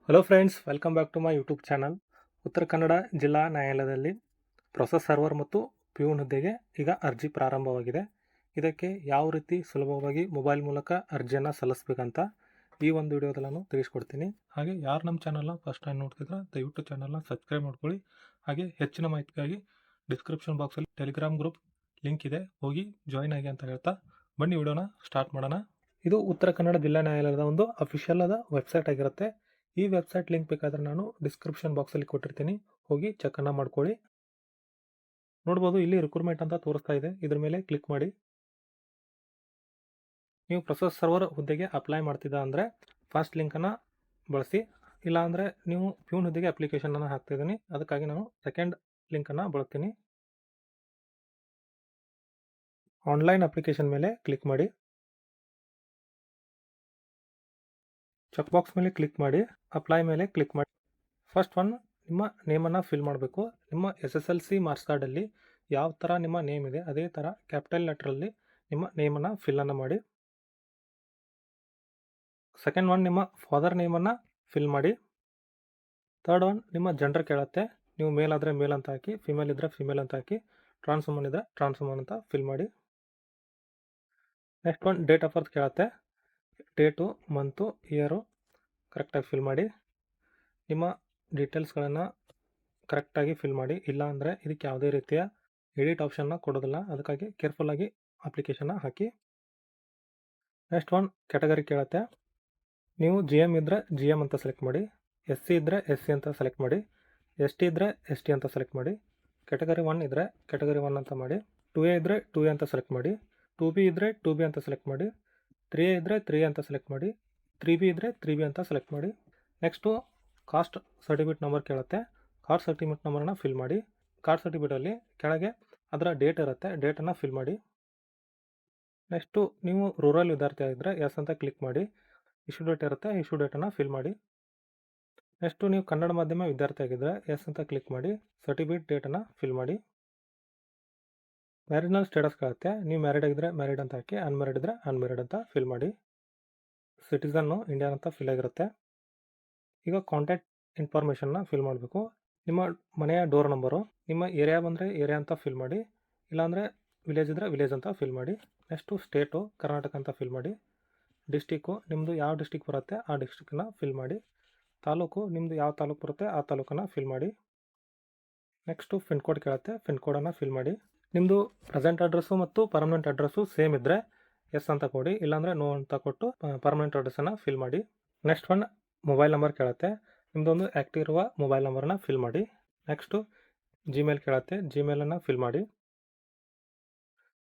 Hello friends, welcome back to my YouTube channel. Uttara Kannada ಜಿಲ್ಲಾ ನ್ಯಾಯಾಲಯದಲ್ಲಿ process server ಮತ್ತು peon ಹುದ್ದೆಗೆ ಈಗ ಅರ್ಜಿ ಪ್ರಾರಂಭವಾಗಿದೆ. ಇದಕ್ಕೆ ಯಾವ ರೀತಿ ಸುಲಭವಾಗಿ ಮೊಬೈಲ್ ಮೂಲಕ ಅರ್ಜಿಯನ್ನು ಸಲ್ಲಿಸಬೇಕಂತ ಈ ಒಂದು ವಿಡಿಯೋದಲ್ಲಿ ನಾನು ತಿಳಿಸ್ಕೊಡ್ತೀನಿ. ಹಾಗೆ ಯಾರು ನಮ್ಮ ಚಾನಲ್ನ ಫಸ್ಟ್ ಟೈಮ್ ನೋಡ್ತಿದ್ರೆ ದಯವಿಟ್ಟು ಚಾನಲ್ನ ಸಬ್ಸ್ಕ್ರೈಬ್ ಮಾಡ್ಕೊಳ್ಳಿ. ಹಾಗೆ ಹೆಚ್ಚಿನ ಮಾಹಿತಿಗಾಗಿ ಡಿಸ್ಕ್ರಿಪ್ಷನ್ ಬಾಕ್ಸಲ್ಲಿ ಟೆಲಿಗ್ರಾಮ್ ಗ್ರೂಪ್ ಲಿಂಕ್ ಇದೆ, ಹೋಗಿ ಜಾಯಿನ್ ಆಗಿ ಅಂತ ಹೇಳ್ತಾ ಬನ್ನಿ ವಿಡಿಯೋನ ಸ್ಟಾರ್ಟ್ ಮಾಡೋಣ. ಇದು ಉತ್ತರ ಕನ್ನಡ ಜಿಲ್ಲಾ ನ್ಯಾಯಾಲಯದ ಒಂದು ಅಫಿಷಿಯಲ್ ಆದ ವೆಬ್ಸೈಟ್ ಆಗಿರುತ್ತೆ. ಈ ವೆಬ್ಸೈಟ್ ಲಿಂಕ್ ಬೇಕಾದ್ರೆ ನಾನು ಡಿಸ್ಕ್ರಿಪ್ಷನ್ ಬಾಕ್ಸಲ್ಲಿ ಕೊಟ್ಟಿರ್ತೀನಿ, ಹೋಗಿ ಚೆಕ್ಕನ್ನು ಮಾಡ್ಕೊಳ್ಳಿ. ನೋಡ್ಬೋದು, ಇಲ್ಲಿ ರಿಕ್ರೂಟ್ಮೆಂಟ್ ಅಂತ ತೋರಿಸ್ತಾ ಇದೆ, ಇದ್ರ ಮೇಲೆ ಕ್ಲಿಕ್ ಮಾಡಿ. ನೀವು ಪ್ರೊಸೆಸ್ ಸರ್ವರ್ ಹುದ್ದೆಗೆ ಅಪ್ಲೈ ಮಾಡ್ತಿದ್ದ ಅಂದರೆ ಫಸ್ಟ್ ಲಿಂಕನ್ನು ಬಳಸಿ. ಇಲ್ಲ ಅಂದರೆ ನೀವು ಪ್ಯೂನ್ ಹುದ್ದೆಗೆ ಅಪ್ಲಿಕೇಶನನ್ನು ಹಾಕ್ತಿದ್ದೀನಿ, ಅದಕ್ಕಾಗಿ ನಾನು ಸೆಕೆಂಡ್ ಲಿಂಕನ್ನು ಬಳಸ್ತೀನಿ. ಆನ್ಲೈನ್ ಅಪ್ಲಿಕೇಶನ್ ಮೇಲೆ ಕ್ಲಿಕ್ ಮಾಡಿ. ಚೆಕ್ ಬಾಕ್ಸ್ ಮೇಲೆ ಕ್ಲಿಕ್ ಮಾಡಿ, ಅಪ್ಲೈ ಮೇಲೆ ಕ್ಲಿಕ್ ಮಾಡಿ. ಫಸ್ಟ್ ಒನ್, ನಿಮ್ಮ ನೇಮನ್ನು ಫಿಲ್ ಮಾಡಬೇಕು. ನಿಮ್ಮ SSLC ಮಾರ್ಕ್ಸ್ ಕಾರ್ಡಲ್ಲಿ ಯಾವ ಥರ ನಿಮ್ಮ ನೇಮ್ ಇದೆ ಅದೇ ಥರ ಕ್ಯಾಪಿಟಲ್ ಲೆಟ್ರಲ್ಲಿ ನಿಮ್ಮ ನೇಮನ್ನು ಫಿಲ್ಲನ್ನು ಮಾಡಿ. ಸೆಕೆಂಡ್ ಒನ್, ನಿಮ್ಮ ಫಾದರ್ ನೇಮನ್ನು ಫಿಲ್ ಮಾಡಿ. ಥರ್ಡ್ ಒನ್, ನಿಮ್ಮ ಜೆಂಡರ್ ಕೇಳುತ್ತೆ. ನೀವು ಮೇಲ್ ಆದರೆ ಮೇಲ್ ಅಂತ ಹಾಕಿ, ಫಿಮೇಲ್ ಇದ್ದರೆ ಫಿಮೇಲ್ ಅಂತ ಹಾಕಿ, ಟ್ರಾನ್ಸ್ ವುಮನ್ ಇದ್ದರೆ ಟ್ರಾನ್ಸ್ ವುಮನ್ ಅಂತ ಫಿಲ್ ಮಾಡಿ. Next one, date of birth ಕೇಳುತ್ತೆ. ಡೇಟು, ಮಂತು, ಇಯರು ಕರೆಕ್ಟಾಗಿ ಫಿಲ್ ಮಾಡಿ. ನಿಮ್ಮ ಡೀಟೇಲ್ಸ್ಗಳನ್ನು ಕರೆಕ್ಟಾಗಿ ಫಿಲ್ ಮಾಡಿ. ಇಲ್ಲ ಅಂದರೆ ಇದಕ್ಕೆ ಯಾವುದೇ ರೀತಿಯ ಎಡಿಟ್ ಆಪ್ಷನ್ನ ಕೊಡೋದಿಲ್ಲ, ಅದಕ್ಕಾಗಿ ಕೇರ್ಫುಲ್ಲಾಗಿ ಅಪ್ಲಿಕೇಶನ್ನ ಹಾಕಿ. ನೆಕ್ಸ್ಟ್ ಒನ್, ಕ್ಯಾಟಗರಿ ಕೇಳುತ್ತೆ. ನೀವು GM ಇದ್ದರೆ GM ಅಂತ ಸೆಲೆಕ್ಟ್ ಮಾಡಿ, SC ಇದ್ದರೆ SC ಅಂತ ಸೆಲೆಕ್ಟ್ ಮಾಡಿ, ST ಇದ್ದರೆ ST ಅಂತ ಸೆಲೆಕ್ಟ್ ಮಾಡಿ, ಕ್ಯಾಟಗರಿ 1 ಇದ್ದರೆ ಕ್ಯಾಟಗರಿ 1 ಅಂತ ಮಾಡಿ, 2A ಇದ್ದರೆ 2A ಅಂತ ಸೆಲೆಕ್ಟ್ ಮಾಡಿ, 2B ಇದ್ದರೆ 2B ಅಂತ ಸೆಲೆಕ್ಟ್ ಮಾಡಿ, 3A ಇದ್ದರೆ 3A ಅಂತ ಸೆಲೆಕ್ಟ್ ಮಾಡಿ, 3B ಇದ್ದರೆ 3B ಅಂತ ಸೆಲೆಕ್ಟ್ ಮಾಡಿ. ನೆಕ್ಸ್ಟು, ಕಾಸ್ಟ್ ಸರ್ಟಿಫಿಕೇಟ್ ನಂಬರ್ ಕೇಳುತ್ತೆ. ಕಾಸ್ಟ್ ಸರ್ಟಿಫಿಕೇಟ್ ನಂಬರನ್ನು ಫಿಲ್ ಮಾಡಿ. ಕಾಸ್ಟ್ ಸರ್ಟಿಫಿಕೇಟಲ್ಲಿ ಕೆಳಗೆ ಅದರ ಡೇಟ್ ಇರುತ್ತೆ, ಡೇಟನ್ನು ಫಿಲ್ ಮಾಡಿ. ನೆಕ್ಸ್ಟು, ನೀವು ರೂರಲ್ ವಿದ್ಯಾರ್ಥಿ ಆಗಿದ್ದರೆ ಎಸ್ ಅಂತ ಕ್ಲಿಕ್ ಮಾಡಿ. ಇಶ್ಯೂ ಡೇಟ್ ಇರುತ್ತೆ, ಇಶ್ಯೂ ಡೇಟನ್ನು ಫಿಲ್ ಮಾಡಿ. ನೆಕ್ಸ್ಟು, ನೀವು ಕನ್ನಡ ಮಾಧ್ಯಮ ವಿದ್ಯಾರ್ಥಿ ಆಗಿದ್ದರೆ ಎಸ್ ಅಂತ ಕ್ಲಿಕ್ ಮಾಡಿ, ಸರ್ಟಿಫಿಕೇಟ್ ಡೇಟನ್ನು ಫಿಲ್ ಮಾಡಿ. ಮ್ಯಾರಿಡ್ನಲ್ಲಿ ಸ್ಟೇಟಸ್ ಕೇಳುತ್ತೆ. ನೀವು ಮ್ಯಾರಿಡ್ ಆಗಿದ್ದರೆ ಮ್ಯಾರಿಡ್ ಅಂತ ಹಾಕಿ, ಅನ್ಮ್ಯಾರಿಡ್ ಇದ್ದರೆ ಅನ್ಮ್ಯಾರಿಡ್ ಅಂತ ಫಿಲ್ ಮಾಡಿ. ಸಿಟಿಸನ್ನು ಇಂಡಿಯನ್ ಅಂತ ಫಿಲ್ ಆಗಿರುತ್ತೆ. ಈಗ ಕಾಂಟ್ಯಾಕ್ಟ್ ಇನ್ಫಾರ್ಮೇಷನ್ನ ಫಿಲ್ ಮಾಡಬೇಕು. ನಿಮ್ಮ ಮನೆಯ ಡೋರ್ ನಂಬರು, ನಿಮ್ಮ ಏರಿಯಾ ಬಂದರೆ ಏರಿಯಾ ಅಂತ ಫಿಲ್ ಮಾಡಿ, ಇಲ್ಲಾಂದರೆ ವಿಲೇಜ್ ಇದ್ದರೆ ವಿಲೇಜ್ ಅಂತ ಫಿಲ್ ಮಾಡಿ. ನೆಕ್ಸ್ಟು, ಸ್ಟೇಟು ಕರ್ನಾಟಕ ಅಂತ ಫಿಲ್ ಮಾಡಿ. ಡಿಸ್ಟಿಕ್ಕು, ನಿಮ್ಮದು ಯಾವ ಡಿಸ್ಟಿಕ್ ಬರುತ್ತೆ ಆ ಡಿಸ್ಟಿಕ್ಕನ್ನು ಫಿಲ್ ಮಾಡಿ. ತಾಲೂಕು, ನಿಮ್ಮದು ಯಾವ ತಾಲೂಕು ಬರುತ್ತೆ ಆ ತಾಲೂಕನ್ನು ಫಿಲ್ ಮಾಡಿ. ನೆಕ್ಸ್ಟು, ಪಿನ್ ಕೋಡ್ ಕೇಳುತ್ತೆ, ಪಿನ್ ಕೋಡನ್ನು ಫಿಲ್ ಮಾಡಿ. ನಿಮ್ಮದು ಪ್ರೆಸೆಂಟ್ ಅಡ್ರೆಸ್ಸು ಮತ್ತು ಪರ್ಮನೆಂಟ್ ಅಡ್ರೆಸ್ಸು ಸೇಮ್ ಇದ್ದರೆ ಎಸ್ ಅಂತ ಕೊಡಿ, ಇಲ್ಲಾಂದರೆ ನೋ ಅಂತ ಕೊಟ್ಟು ಪರ್ಮನೆಂಟ್ ಅಡ್ರೆಸ್ಸನ್ನು ಫಿಲ್ ಮಾಡಿ. ನೆಕ್ಸ್ಟ್ ಒನ್, ಮೊಬೈಲ್ ನಂಬರ್ ಕೇಳುತ್ತೆ. ನಿಮ್ಮದೊಂದು ಆ್ಯಕ್ಟಿವ್ ಇರುವ ಮೊಬೈಲ್ ನಂಬರನ್ನು ಫಿಲ್ ಮಾಡಿ. ನೆಕ್ಸ್ಟು, ಜಿಮೇಲ್ ಕೇಳುತ್ತೆ, ಜಿಮೇಲನ್ನು ಫಿಲ್ ಮಾಡಿ.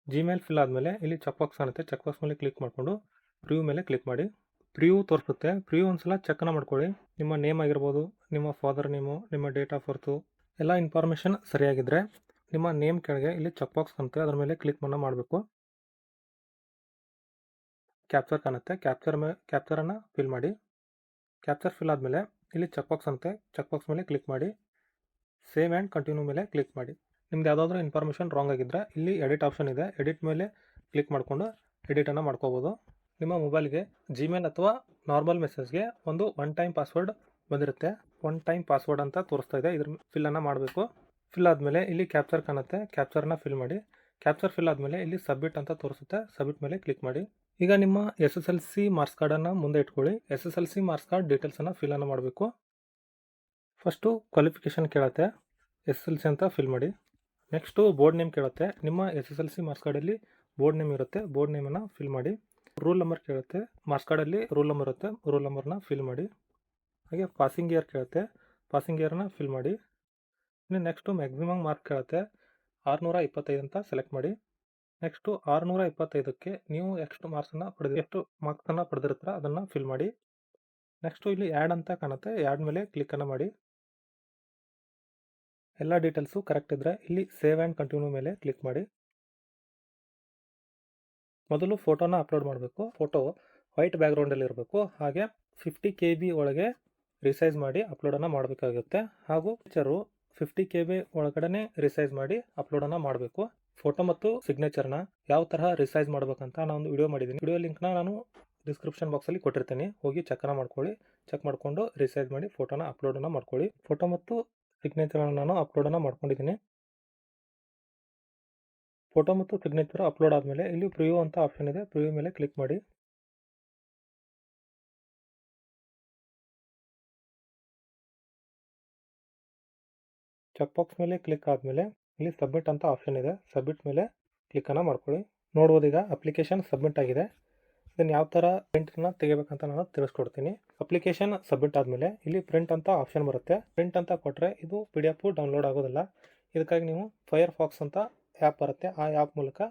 ಜಿಮೇಲ್ ಫಿಲ್ ಆದಮೇಲೆ ಇಲ್ಲಿ ಚೆಕ್ ಬಾಕ್ಸ್ ಕಾಣುತ್ತೆ, ಚೆಕ್ ಬಾಕ್ಸ್ ಮೇಲೆ ಕ್ಲಿಕ್ ಮಾಡಿಕೊಂಡು ಪ್ರಿವ್ಯೂ ಮೇಲೆ ಕ್ಲಿಕ್ ಮಾಡಿ. ಪ್ರಿವ್ಯೂ ತೋರಿಸುತ್ತೆ, ಪ್ರಿವ್ಯೂ ಒಂದ್ಸಲ ಚೆಕ್ನ ಮಾಡ್ಕೊಳ್ಳಿ. ನಿಮ್ಮ ನೇಮ್ ಆಗಿರ್ಬೋದು, ನಿಮ್ಮ ಫಾದರ್ ನೇಮು, ನಿಮ್ಮ ಡೇಟ್ ಆಫ್ ಬರ್ತು ಎಲ್ಲ ಇನ್ಫಾರ್ಮೇಷನ್ ಸರಿಯಾಗಿದ್ದರೆ ನಿಮ್ಮ ನೇಮ್ ಕೆಳಗೆ ಇಲ್ಲಿ ಚೆಕ್ ಬಾಕ್ಸ್ ಕಾಣುತ್ತೆ, ಅದರ ಮೇಲೆ ಕ್ಲಿಕ್ ಮಾಡಬೇಕು. ಕ್ಯಾಪ್ಚರ್ ಕಾಣುತ್ತೆ, ಕ್ಯಾಪ್ಚರನ್ನು ಫಿಲ್ ಮಾಡಿ. ಕ್ಯಾಪ್ಚರ್ ಫಿಲ್ ಆದಮೇಲೆ ಇಲ್ಲಿ ಚೆಕ್ ಬಾಕ್ಸ್ ಅಂತೆ, ಚೆಕ್ ಬಾಕ್ಸ್ ಮೇಲೆ ಕ್ಲಿಕ್ ಮಾಡಿ, ಸೇವ್ ಆ್ಯಂಡ್ ಕಂಟಿನ್ಯೂ ಮೇಲೆ ಕ್ಲಿಕ್ ಮಾಡಿ. ನಿಮ್ದು ಯಾವುದಾದ್ರೂ ಇನ್ಫಾರ್ಮೇಷನ್ ರಾಂಗ್ ಆಗಿದ್ದರೆ ಇಲ್ಲಿ ಎಡಿಟ್ ಆಪ್ಷನ್ ಇದೆ, ಎಡಿಟ್ ಮೇಲೆ ಕ್ಲಿಕ್ ಮಾಡಿಕೊಂಡು ಎಡಿಟನ್ನು ಮಾಡ್ಕೋಬೋದು. ನಿಮ್ಮ ಮೊಬೈಲ್ಗೆ ಜಿಮೇಲ್ ಅಥವಾ ನಾರ್ಮಲ್ ಮೆಸೇಜ್ಗೆ ಒಂದು ಒನ್ ಟೈಮ್ ಪಾಸ್ವರ್ಡ್ ಬಂದಿರುತ್ತೆ, ಒನ್ ಟೈಮ್ ಪಾಸ್ವರ್ಡ್ ಅಂತ ತೋರಿಸ್ತಾ ಇದೆ, ಇದ್ರ ಫಿಲ್ಲನ್ನು ಮಾಡಬೇಕು. ಫಿಲ್ ಆದಮೇಲೆ ಇಲ್ಲಿ ಕ್ಯಾಪ್ಚರ್ ಕಾಣುತ್ತೆ, ಕ್ಯಾಪ್ಚರನ್ನು ಫಿಲ್ ಮಾಡಿ. ಕ್ಯಾಪ್ಚರ್ ಫಿಲ್ ಆದಮೇಲೆ ಇಲ್ಲಿ ಸಬ್ಮಿಟ್ ಅಂತ ತೋರಿಸುತ್ತೆ, ಸಬ್ಮಿಟ್ ಮೇಲೆ ಕ್ಲಿಕ್ ಮಾಡಿ. ಈಗ ನಿಮ್ಮ SSLC ಮಾರ್ಕ್ಸ್ ಕಾರ್ಡನ್ನು ಮುಂದೆ ಇಟ್ಕೊಳ್ಳಿ. SSLC ಮಾರ್ಕ್ಸ್ ಕಾರ್ಡ್ ಡೀಟೇಲ್ಸನ್ನು ಫಿಲ್ಲನ್ನು ಮಾಡಬೇಕು. ಫಸ್ಟು ಕ್ವಾಲಿಫಿಕೇಷನ್ ಕೇಳುತ್ತೆ, SSLC ಅಂತ ಫಿಲ್ ಮಾಡಿ. ನೆಕ್ಸ್ಟು, ಬೋರ್ಡ್ ನೇಮ್ ಕೇಳುತ್ತೆ. ನಿಮ್ಮ SSLC ಮಾರ್ಕ್ಸ್ ಕಾರ್ಡಲ್ಲಿ ಬೋರ್ಡ್ ನೇಮ್ ಇರುತ್ತೆ, ಬೋರ್ಡ್ ನೇಮನ್ನು ಫಿಲ್ ಮಾಡಿ. ರೂಲ್ ನಂಬರ್ ಕೇಳುತ್ತೆ, ಮಾರ್ಕ್ಸ್ ಕಾರ್ಡಲ್ಲಿ ರೂಲ್ ನಂಬರ್ ಇರುತ್ತೆ, ರೂಲ್ ನಂಬರ್ನ ಫಿಲ್ ಮಾಡಿ. ಹಾಗೆ ಪಾಸಿಂಗ್ ಇಯರ್ ಕೇಳುತ್ತೆ, ಪಾಸಿಂಗ್ ಇಯರ್ನ ಫಿಲ್ ಮಾಡಿ. ಇನ್ನು ನೆಕ್ಸ್ಟು, ಮ್ಯಾಕ್ಸಿಮಮ್ ಮಾರ್ಕ್ ಕೇಳುತ್ತೆ, 625 ಅಂತ ಸೆಲೆಕ್ಟ್ ಮಾಡಿ. ನೆಕ್ಸ್ಟು 625ಕ್ಕೆ ನೀವು ಎಷ್ಟು ಮಾರ್ಕ್ಸನ್ನು ಪಡೆದಿರ್ತೀರ ಅದನ್ನು ಫಿಲ್ ಮಾಡಿ. ನೆಕ್ಸ್ಟು ಇಲ್ಲಿ ಆ್ಯಡ್ ಅಂತ ಕಾಣುತ್ತೆ, ಆ್ಯಡ್ ಮೇಲೆ ಕ್ಲಿಕ್ಕನ್ನು ಮಾಡಿ. ಎಲ್ಲ ಡೀಟೇಲ್ಸು ಕರೆಕ್ಟ್ ಇದ್ದರೆ ಇಲ್ಲಿ ಸೇವ್ ಆ್ಯಂಡ್ ಕಂಟಿನ್ಯೂ ಮೇಲೆ ಕ್ಲಿಕ್ ಮಾಡಿ. ಮೊದಲು ಫೋಟೋನ ಅಪ್ಲೋಡ್ ಮಾಡಬೇಕು. ಫೋಟೋ ವೈಟ್ ಬ್ಯಾಕ್ಗ್ರೌಂಡಲ್ಲಿ ಇರಬೇಕು. ಹಾಗೆ 50 KB ಒಳಗೆ ರಿಸೈಸ್ ಮಾಡಿ ಅಪ್ಲೋಡನ್ನು ಮಾಡಬೇಕಾಗುತ್ತೆ. ಹಾಗೂ ಪಿಕ್ಚರು 50 KB ಒಳಗಡೆ ರಿಸೈಸ್ ಮಾಡಿ ಅಪ್ಲೋಡನ್ನು ಮಾಡಬೇಕು. ಫೋಟೋ ಮತ್ತು ಸಿಗ್ನೇಚರ್ನ ಯಾವ ತರಹ ರಿಸೈಸ್ ಮಾಡಬೇಕಂತ ನಾನು ಒಂದು ವಿಡಿಯೋ ಮಾಡಿದ್ದೀನಿ, ವಿಡಿಯೋ ಲಿಂಕ್ನ ನಾನು ಡಿಸ್ಕ್ರಿಪ್ಷನ್ ಬಾಕ್ಸಲ್ಲಿ ಕೊಟ್ಟಿರ್ತೀನಿ, ಹೋಗಿ ಚೆಕ್ನ ಮಾಡ್ಕೊಳ್ಳಿ. ಚೆಕ್ ಮಾಡಿಕೊಂಡು ರಿಸೈಜ್ ಮಾಡಿ ಫೋಟೋನ ಅಪ್ಲೋಡನ್ನು ಮಾಡ್ಕೊಳ್ಳಿ. ಫೋಟೋ ಮತ್ತು ಸಿಗ್ನೇಚರನ್ನು ನಾನು ಅಪ್ಲೋಡನ್ನು ಮಾಡ್ಕೊಂಡಿದ್ದೀನಿ. ಫೋಟೋ ಮತ್ತು ಸಿಗ್ನೇಚರ್ ಅಪ್ಲೋಡ್ ಆದಮೇಲೆ ಇಲ್ಲಿ ಪ್ರಿವ್ಯೂ ಅಂತ ಆಪ್ಷನ್ ಇದೆ, ಪ್ರಿವ್ಯೂ ಮೇಲೆ ಕ್ಲಿಕ್ ಮಾಡಿ. ಚೆಕ್ ಬಾಕ್ಸ್ ಮೇಲೆ ಕ್ಲಿಕ್ ಆದಮೇಲೆ ಇಲ್ಲಿ ಸಬ್ಮಿಟ್ ಅಂತ ಆಪ್ಷನ್ ಇದೆ, ಸಬ್ಮಿಟ್ ಮೇಲೆ ಕ್ಲಿಕ್ಕನ್ನು ಮಾಡ್ಕೊಳ್ಳಿ. ನೋಡ್ಬೋದು ಈಗ ಅಪ್ಲಿಕೇಶನ್ ಸಬ್ಮಿಟ್ ಆಗಿದೆ. ಇದನ್ನು ಯಾವ ಥರ ಪ್ರಿಂಟನ್ನು ತೆಗಿಬೇಕಂತ ನಾನು ತಿಳಿಸ್ಕೊಡ್ತೀನಿ. ಅಪ್ಲಿಕೇಶನ್ ಸಬ್ಮಿಟ್ ಆದಮೇಲೆ ಇಲ್ಲಿ ಪ್ರಿಂಟ್ ಅಂತ ಆಪ್ಷನ್ ಬರುತ್ತೆ. ಪ್ರಿಂಟ್ ಅಂತ ಕೊಟ್ಟರೆ ಇದು PDF ಡೌನ್ಲೋಡ್ ಆಗೋದಿಲ್ಲ. ಇದಕ್ಕಾಗಿ ನೀವು ಫೈರ್ಫಾಕ್ಸ್ ಅಂತ ಆ್ಯಪ್ ಬರುತ್ತೆ, ಆ ಆ್ಯಪ್ ಮೂಲಕ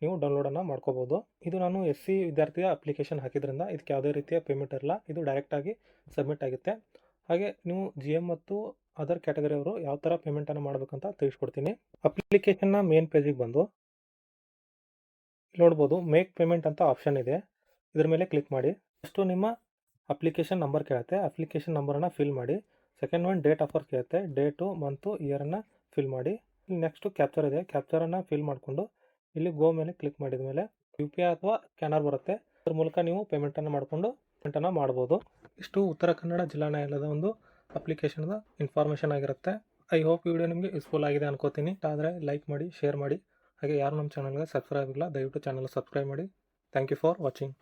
ನೀವು ಡೌನ್ಲೋಡನ್ನು ಮಾಡ್ಕೋಬೋದು. ಇದು ನಾನು SC ವಿದ್ಯಾರ್ಥಿಯ ಅಪ್ಲಿಕೇಶನ್ ಹಾಕಿದ್ರಿಂದ ಇದಕ್ಕೆ ಯಾವುದೇ ರೀತಿಯ ಪೇಮೆಂಟ್ ಇರಲ್ಲ, ಇದು ಡೈರೆಕ್ಟಾಗಿ ಸಬ್ಮಿಟ್ ಆಗುತ್ತೆ. ಹಾಗೆ ನೀವು GM ಮತ್ತು ಅದರ್ ಕ್ಯಾಟಗರಿ ಅವರು ಯಾವ ಥರ ಪೇಮೆಂಟನ್ನು ಮಾಡಬೇಕಂತ ತಿಳಿಸ್ಕೊಡ್ತೀನಿ. ಅಪ್ಲಿಕೇಶನ್ನ ಮೇನ್ ಪೇಜಿಗೆ ಬಂದು ನೋಡ್ಬೋದು ಮೇಕ್ ಪೇಮೆಂಟ್ ಅಂತ ಆಪ್ಷನ್ ಇದೆ, ಇದ್ರ ಮೇಲೆ ಕ್ಲಿಕ್ ಮಾಡಿ. ಫಸ್ಟು ನಿಮ್ಮ ಅಪ್ಲಿಕೇಶನ್ ನಂಬರ್ ಕೇಳುತ್ತೆ, ಅಪ್ಲಿಕೇಶನ್ ನಂಬರನ್ನು ಫಿಲ್ ಮಾಡಿ. Second one date of birth ಕೇಳುತ್ತೆ, ಡೇಟು ಮಂತು ಇಯರನ್ನು ಫಿಲ್ ಮಾಡಿ. ಇಲ್ಲಿ ನೆಕ್ಸ್ಟು ಕ್ಯಾಪ್ಚರ್ ಇದೆ, ಕ್ಯಾಪ್ಚರನ್ನು ಫಿಲ್ ಮಾಡಿಕೊಂಡು ಇಲ್ಲಿ ಗೋ ಮೇಲೆ ಕ್ಲಿಕ್ ಮಾಡಿದ ಮೇಲೆ UPI ಅಥವಾ ಸ್ಕ್ಯಾನರ್ ಬರುತ್ತೆ, ಅದ್ರ ಮೂಲಕ ನೀವು ಪೇಮೆಂಟನ್ನು ಮಾಡಿಕೊಂಡು ಪೇಮೆಂಟನ್ನು ಮಾಡ್ಬೋದು. ಇಷ್ಟು ಉತ್ತರ ಕನ್ನಡ ಜಿಲ್ಲಾ ನ್ಯಾಯಾಲಯದ ಒಂದು ಅಪ್ಲಿಕೇಶನ್ದ ಇನ್ಫಾರ್ಮೇಷನ್ ಆಗಿರುತ್ತೆ. ಐ ಹೋಪ್ ಈ ವಿಡಿಯೋ ನಿಮಗೆ ಯೂಸ್ಫುಲ್ ಆಗಿದೆ ಅನ್ಕೋತೀನಿ. ಆದರೆ ಲೈಕ್ ಮಾಡಿ, ಶೇರ್ ಮಾಡಿ. ಹಾಗೆ ಯಾರು ನಮ್ಮ ಚಾನಲ್ಗೆ ಸಬ್ಸ್ಕ್ರೈಬ್ ಆಗಿಲ್ಲ ದಯವಿಟ್ಟು ಚಾನಲ್ ಸಬ್ಸ್ಕ್ರೈಬ್ ಮಾಡಿ. Thank you for watching.